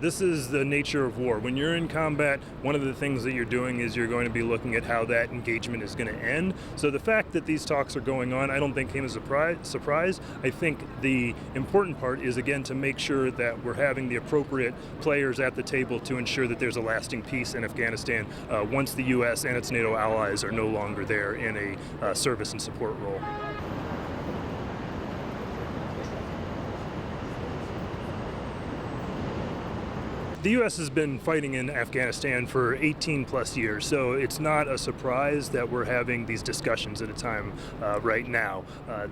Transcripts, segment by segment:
This is the nature of war. When you're in combat, one of the things that you're doing is you're going to be looking at how that engagement is going to end. So the fact that these talks are going on, I don't think came as a surprise. I think the important part is, again, to make sure that we're having the appropriate players at the table to ensure that there's a lasting peace in Afghanistan once the U.S. and its NATO allies are no longer there in a service and support role. The U.S. has been fighting in Afghanistan for 18 plus years, so it's not a surprise that we're having these discussions at a time right now.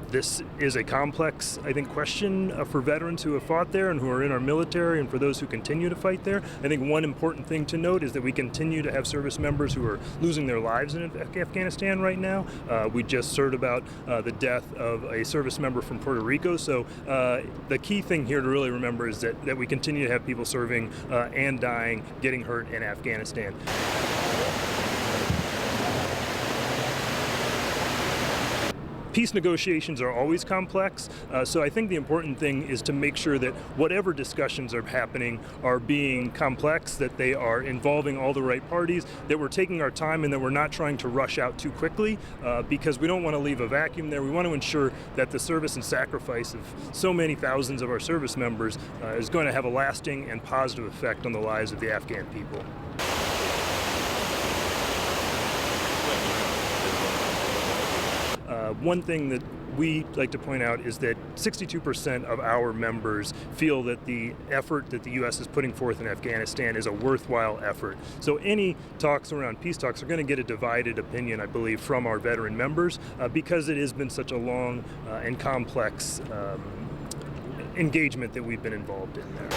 This is a complex, I think, question for veterans who have fought there and who are in our military, and for those who continue to fight there. I think one important thing to note is that we continue to have service members who are losing their lives in Afghanistan right now. We just heard about the death of a service member from Puerto Rico, so the key thing here to really remember is that we continue to have people serving and dying, getting hurt in Afghanistan. Peace negotiations are always complex, so I think the important thing is to make sure that whatever discussions are happening are being complex, that they are involving all the right parties, that we're taking our time, and that we're not trying to rush out too quickly, because we don't want to leave a vacuum there. We want to ensure that the service and sacrifice of so many thousands of our service members is going to have a lasting and positive effect on the lives of the Afghan people. One thing that we like to point out is that 62% of our members feel that the effort that the U.S. is putting forth in Afghanistan is a worthwhile effort. So any talks around peace talks are going to get a divided opinion, I believe, from our veteran members because it has been such a long and complex engagement that we've been involved in there.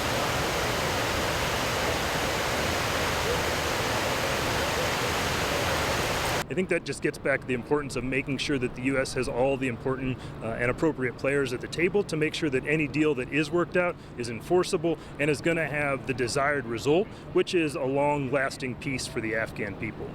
I think that just gets back to the importance of making sure that the U.S. has all the important and appropriate players at the table to make sure that any deal that is worked out is enforceable and is going to have the desired result, which is a long-lasting peace for the Afghan people.